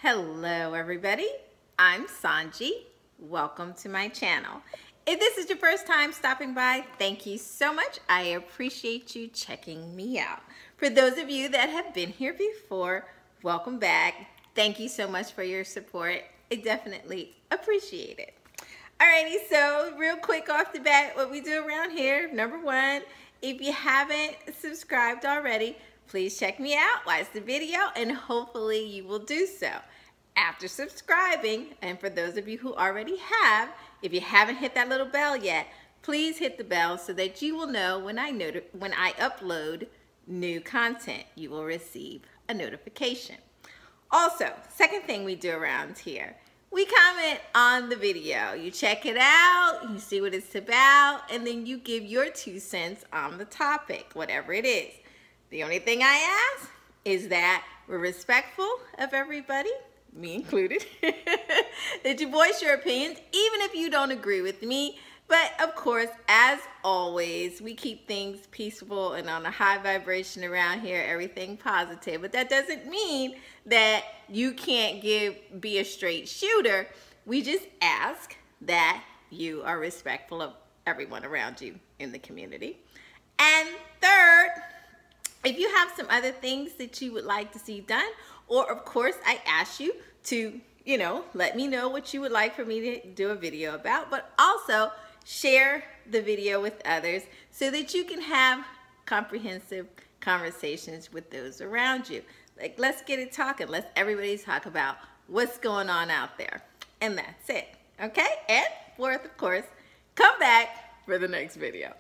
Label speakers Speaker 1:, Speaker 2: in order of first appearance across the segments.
Speaker 1: Hello everybody, I'm Sohnjee. Welcome to my channel. If this is your first time stopping by, thank you so much. I appreciate you checking me out. For those of you that have been here before, welcome back. Thank you so much for your support. I definitely appreciate it. Alrighty, so real quick off the bat, what we do around here, number one, if you haven't subscribed already, please check me out, watch the video, and hopefully you will do so. After subscribing, and for those of you who already have, if you haven't hit that little bell yet, please hit the bell so that you will know when I upload new content. You will receive a notification. Also, second thing we do around here, we comment on the video. You check it out, you see what it's about, and then you give your 2 cents on the topic, whatever it is. The only thing I ask is that we're respectful of everybody, me included, that you voice your opinions, even if you don't agree with me. But of course, as always, we keep things peaceful and on a high vibration around here, everything positive. But that doesn't mean that you can't be a straight shooter. We just ask that you are respectful of everyone around you in the community. And third, if you have some other things that you would like to see done, or of course, I ask you to, let me know what you would like for me to do a video about, but also share the video with others so that you can have comprehensive conversations with those around you. Like, let's get it talking. Let's everybody talk about what's going on out there. And that's it, okay? And fourth, of course, come back for the next video.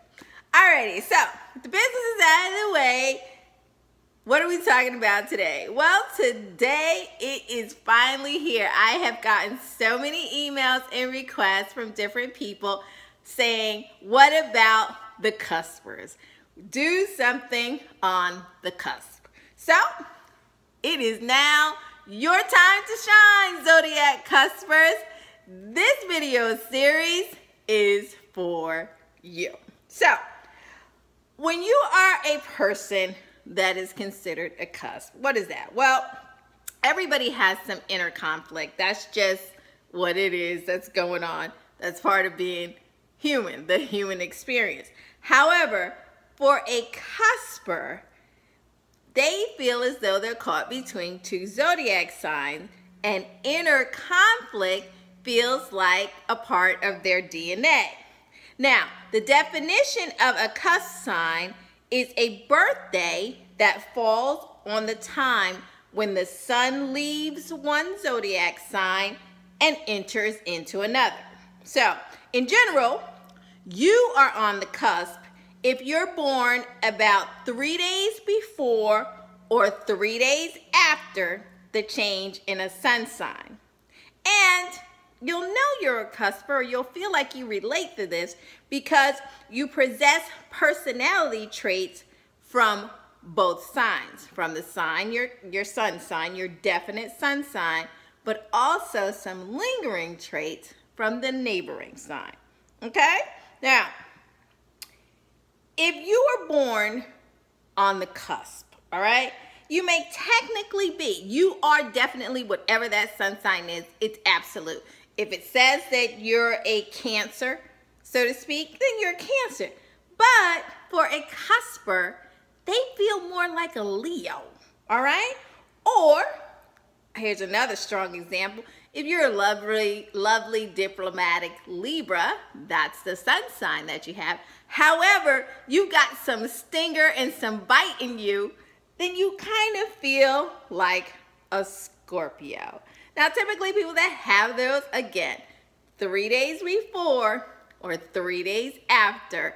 Speaker 1: Alrighty, so the business is out of the way. What are we talking about today? Well, today it is finally here. I have gotten so many emails and requests from different people saying, what about the cuspers? Do something on the cusp. So, it is now your time to shine, Zodiac cuspers. This video series is for you. So, when you are a person that is considered a cusp, what is that? Well, everybody has some inner conflict. That's just what it is that's going on. That's part of being human, the human experience. However, for a cusper, they feel as though they're caught between 2 zodiac signs, and inner conflict feels like a part of their DNA. Now, the definition of a cusp sign is a birthday that falls on the time when the sun leaves one zodiac sign and enters into another. So, in general, you are on the cusp if you're born about 3 days before or 3 days after the change in a sun sign. And you'll know you're a cusper, or you'll feel like you relate to this because you possess personality traits from both signs. From the sign, your sun sign, your definite sun sign, but also some lingering traits from the neighboring sign. Okay? Now, if you were born on the cusp, all right, you may technically be, you are definitely whatever that sun sign is, it's absolute. If it says that you're a Cancer, so to speak, then you're a Cancer. But for a cusper, they feel more like a Leo, all right? Or, here's another strong example. If you're a lovely, diplomatic Libra, that's the sun sign that you have. However, you've got some stinger and some bite in you, then you kind of feel like a Scorpio. Now, typically people that have those, again, 3 days before or 3 days after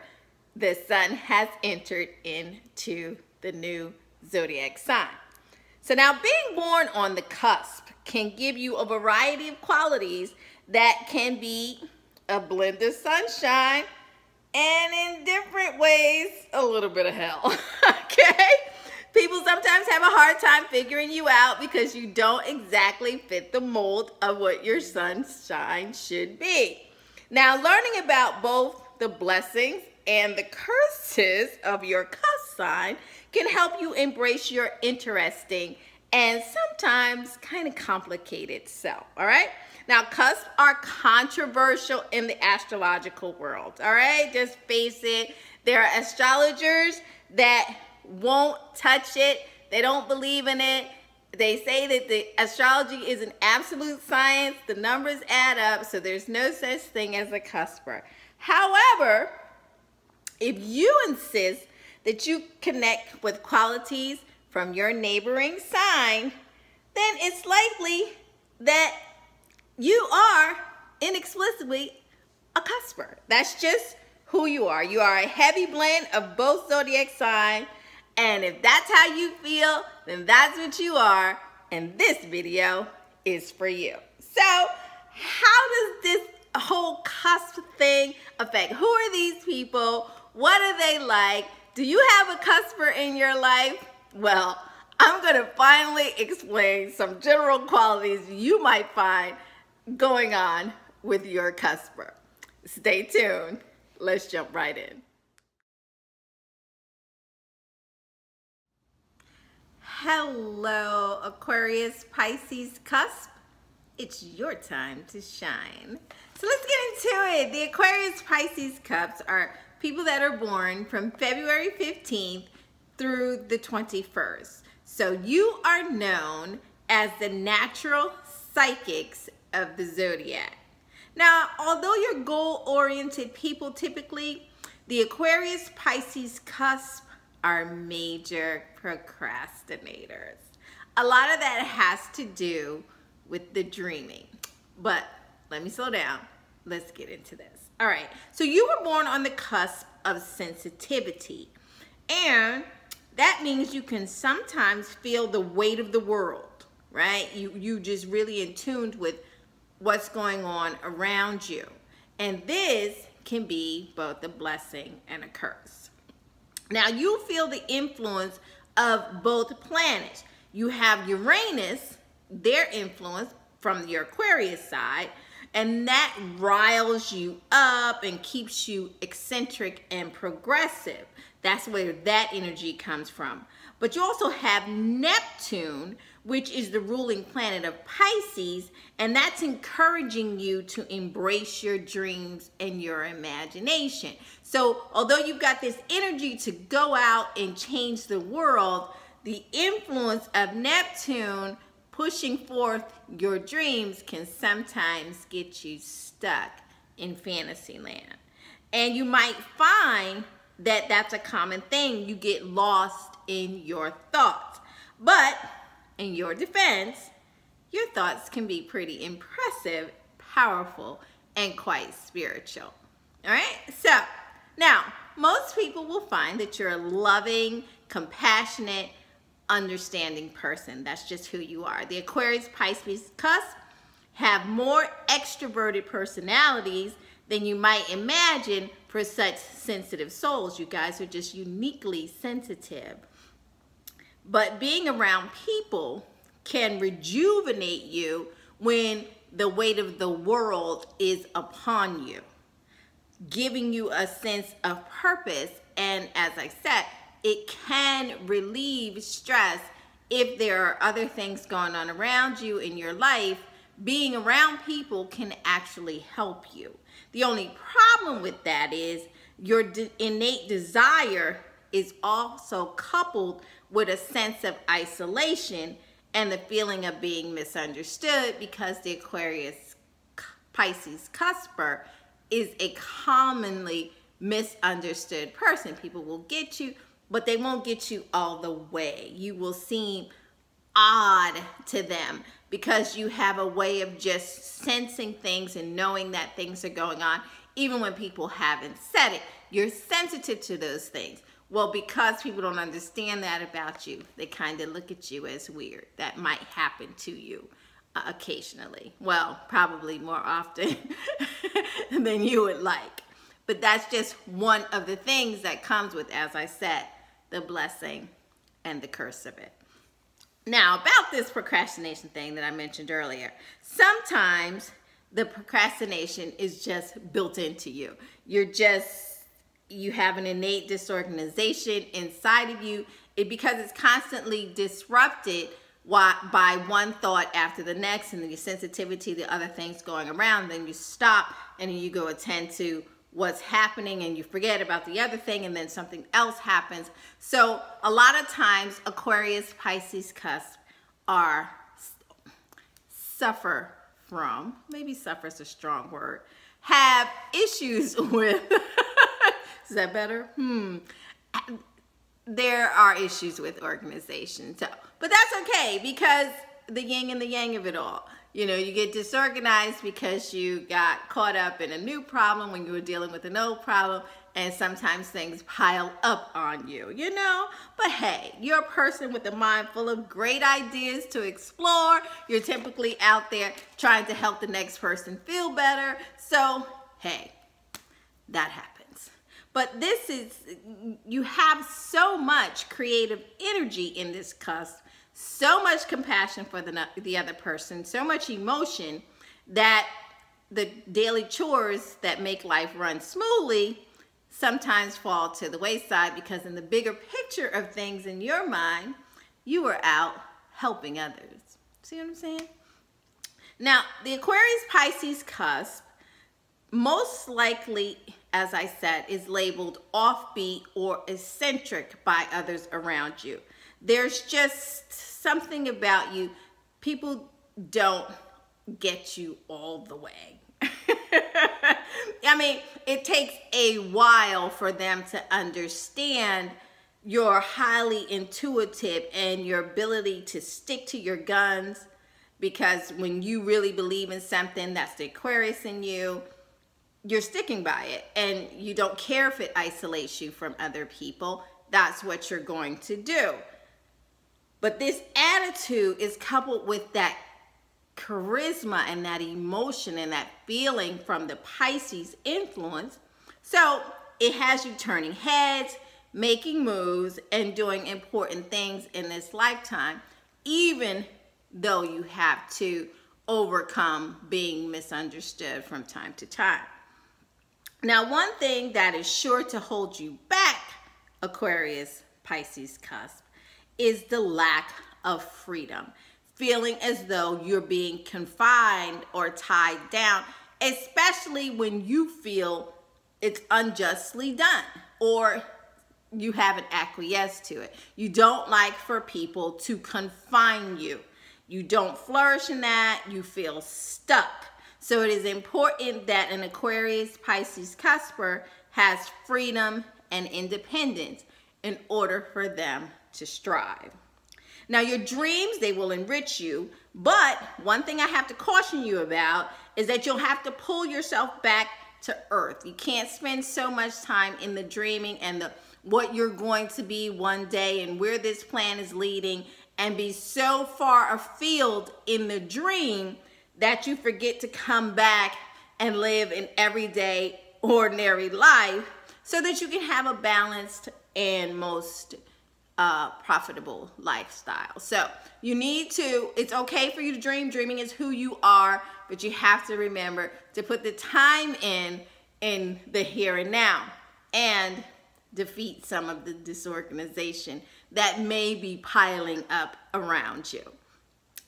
Speaker 1: the sun has entered into the new zodiac sign. So now, being born on the cusp can give you a variety of qualities that can be a blend of sunshine and, in different ways, a little bit of hell, okay? People sometimes have a hard time figuring you out because you don't exactly fit the mold of what your sunshine should be. Now, learning about both the blessings and the curses of your cusp sign can help you embrace your interesting and sometimes kind of complicated. So, all right? Now, cusps are controversial in the astrological world, all right? Just face it. There are astrologers that won't touch it. They don't believe in it. They say that the astrology is an absolute science. The numbers add up, so there's no such thing as a cusper. However, if you insist that you connect with qualities from your neighboring sign, then it's likely that you are inexplicably a cusper. That's just who you are. You are a heavy blend of both zodiac signs, and if that's how you feel, then that's what you are, and this video is for you. So, how does this whole cusp thing affect? Who are these people? What are they like? Do you have a cusper in your life? Well, I'm going to finally explain some general qualities you might find going on with your cusper. Stay tuned. Let's jump right in. Hello, Aquarius-Pisces cusp. It's your time to shine. So let's get into it. The Aquarius-Pisces cusps are people that are born from February 15th through the 21st. So you are known as the natural psychics of the zodiac. Now, although you're goal-oriented people typically, the Aquarius-Pisces cusp are major procrastinators. A lot of that has to do with the dreaming. But let me slow down. Let's get into this. All right, so you were born on the cusp of sensitivity, and that means you can sometimes feel the weight of the world, right? You just really in tune with what's going on around you, and this can be both a blessing and a curse. Now, you feel the influence of both planets. You have Uranus, their influence from your Aquarius side, and that riles you up and keeps you eccentric and progressive. That's where that energy comes from. But you also have Neptune, which is the ruling planet of Pisces, and that's encouraging you to embrace your dreams and your imagination. So although you've got this energy to go out and change the world, the influence of Neptune pushing forth your dreams can sometimes get you stuck in fantasy land. And you might find that that's a common thing. You get lost in your thoughts. But in your defense, your thoughts can be pretty impressive, powerful, and quite spiritual. All right? So, now, most people will find that you're a loving, compassionate, understanding person. That's just who you are. The Aquarius-Pisces cusp have more extroverted personalities than you might imagine for such sensitive souls. You guys are just uniquely sensitive. But being around people can rejuvenate you when the weight of the world is upon you, giving you a sense of purpose. And as I said, it can relieve stress if there are other things going on around you in your life. Being around people can actually help you. The only problem with that is your innate desire is also coupled with a sense of isolation and the feeling of being misunderstood, because the Aquarius-Pisces cusper is a commonly misunderstood person. People will get you, but they won't get you all the way. You will seem odd to them because you have a way of just sensing things and knowing that things are going on, even when people haven't said it. You're sensitive to those things. Well, because people don't understand that about you, they kind of look at you as weird. That might happen to you occasionally. Well, probably more often than you would like. But that's just one of the things that comes with, as I said, the blessing and the curse of it. Now, about this procrastination thing that I mentioned earlier, sometimes the procrastination is just built into you. You have an innate disorganization inside of you. Because it's constantly disrupted, by one thought after the next, and then your sensitivity to other things going around, then you stop and then you go attend to what's happening and you forget about the other thing, and then something else happens. So a lot of times Aquarius-Pisces cusp suffer from, maybe suffer is a strong word, have issues with, is that better? There are issues with organization. So, but that's okay, because the yin and the yang of it all. You know, you get disorganized because you got caught up in a new problem when you were dealing with an old problem, and sometimes things pile up on you, you know? But hey, you're a person with a mind full of great ideas to explore. You're typically out there trying to help the next person feel better. So, hey, that happens. But this is, you have so much creative energy in this cusp, so much compassion for the other person, so much emotion, that the daily chores that make life run smoothly sometimes fall to the wayside, because in the bigger picture of things in your mind, you are out helping others. See what I'm saying? Now, the Aquarius-Pisces cusp most likely, as I said, is labeled offbeat or eccentric by others around you. There's just something about you. People don't get you all the way. I mean, it takes a while for them to understand your highly intuitive and your ability to stick to your guns, because when you really believe in something, that's the Aquarius in you, you're sticking by it, and you don't care if it isolates you from other people. That's what you're going to do. But this attitude is coupled with that charisma and that emotion and that feeling from the Pisces influence. So it has you turning heads, making moves, and doing important things in this lifetime, even though you have to overcome being misunderstood from time to time. Now, one thing that is sure to hold you back, Aquarius-Pisces cusp, is the lack of freedom. Feeling as though you're being confined or tied down, especially when you feel it's unjustly done or you haven't acquiesced to it. You don't like for people to confine you. You don't flourish in that. You feel stuck. So it is important that an Aquarius-Pisces cusper has freedom and independence in order for them to strive. Now, your dreams, they will enrich you, but one thing I have to caution you about is that you'll have to pull yourself back to earth. You can't spend so much time in the dreaming and what you're going to be one day and where this plan is leading, and be so far afield in the dream that you forget to come back and live an everyday, ordinary life, so that you can have a balanced and most profitable lifestyle. So you need to, it's okay for you to dream. Dreaming is who you are, but you have to remember to put the time in the here and now, and defeat some of the disorganization that may be piling up around you.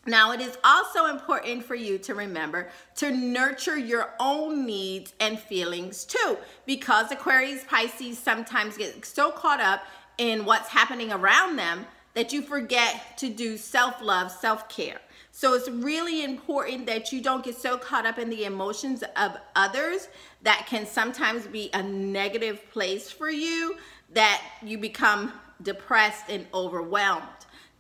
Speaker 1: Now, it is also important for you to remember to nurture your own needs and feelings too, because Aquarius-Pisces sometimes get so caught up in what's happening around them that you forget to do self-love, self-care. So it's really important that you don't get so caught up in the emotions of others that can sometimes be a negative place for you, that you become depressed and overwhelmed,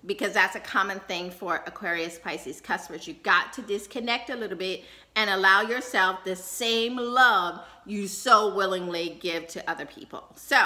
Speaker 1: because that's a common thing for Aquarius-Pisces customers. You got to disconnect a little bit and allow yourself the same love you so willingly give to other people. So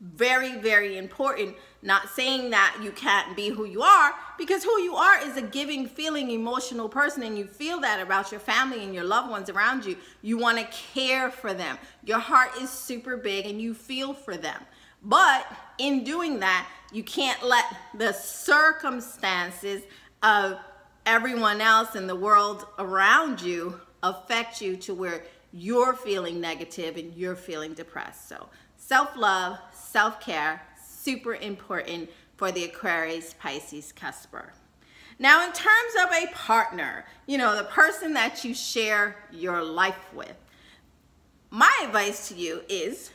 Speaker 1: very, very important. Not saying that you can't be who you are, because who you are is a giving, feeling, emotional person, and you feel that about your family and your loved ones around you. You want to care for them. Your heart is super big and you feel for them. But in doing that, you can't let the circumstances of everyone else in the world around you affect you to where you're feeling negative and you're feeling depressed. So self-love, self-care, super important for the Aquarius-Pisces cusper. Now, in terms of a partner, you know, the person that you share your life with, my advice to you is,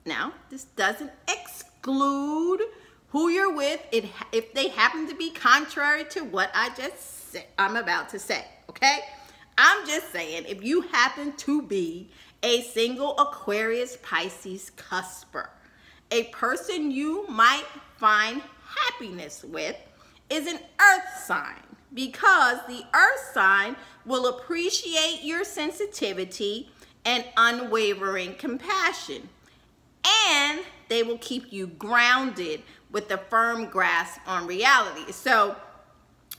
Speaker 1: now, this doesn't exclude who you're with if they happen to be contrary to what I'm about to say, okay? I'm just saying, if you happen to be a single Aquarius-Pisces cusper, a person you might find happiness with is an earth sign, because the earth sign will appreciate your sensitivity and unwavering compassion, and they will keep you grounded with a firm grasp on reality. So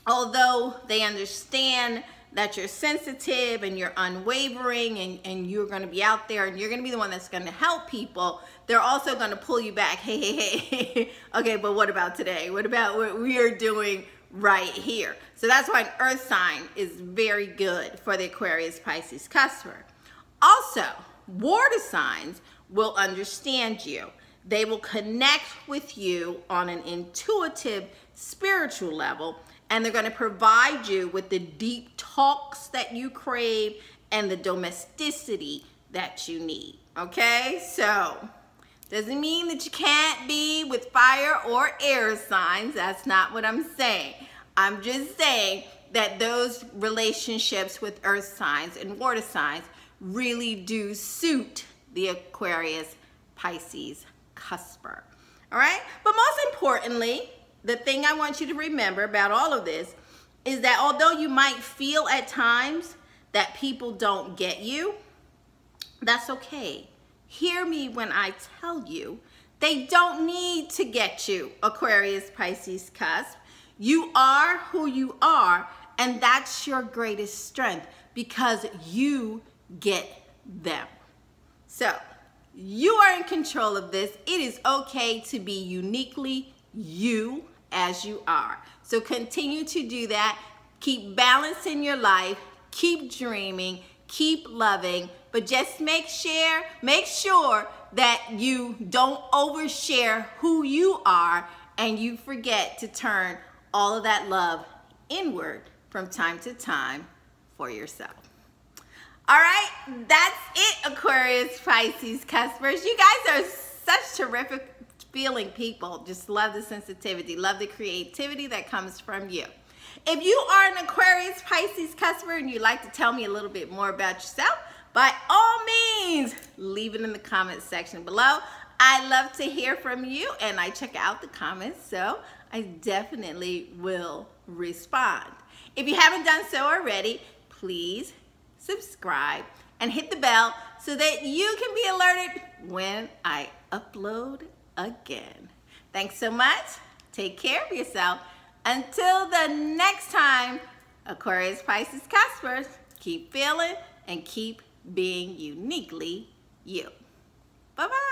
Speaker 1: although they understand that you're sensitive and you're unwavering and you're going to be out there and you're going to be the one that's going to help people, they're also going to pull you back. Hey, okay, but what about today? What about what we are doing right here? So that's why an earth sign is very good for the Aquarius-Pisces cusper. Also, water signs will understand you. They will connect with you on an intuitive, spiritual level, and they're going to provide you with the deep talks that you crave and the domesticity that you need, okay? So, doesn't mean that you can't be with fire or air signs. That's not what I'm saying. I'm just saying that those relationships with earth signs and water signs really do suit the Aquarius-Pisces cusper, all right? But most importantly, the thing I want you to remember about all of this is that although you might feel at times that people don't get you, that's okay. Hear me when I tell you, they don't need to get you, Aquarius-Pisces cusp. You are who you are, and that's your greatest strength, because you get them. So, you are in control of this. It is okay to be uniquely you as you are. So continue to do that. Keep balance in your life. Keep dreaming. Keep loving. But just make sure that you don't overshare who you are and you forget to turn all of that love inward from time to time for yourself. All right, that's it, Aquarius-Pisces cuspers. You guys are such terrific feeling people. Just love the sensitivity, love the creativity that comes from you. If you are an Aquarius-Pisces cusper and you'd like to tell me a little bit more about yourself, by all means, leave it in the comments section below. I love to hear from you, and I check out the comments, so I definitely will respond. If you haven't done so already, please subscribe and hit the bell so that you can be alerted when I upload again. Thanks so much. Take care of yourself. Until the next time, Aquarius-Pisces cuspers, keep feeling and keep being uniquely you. Bye-bye.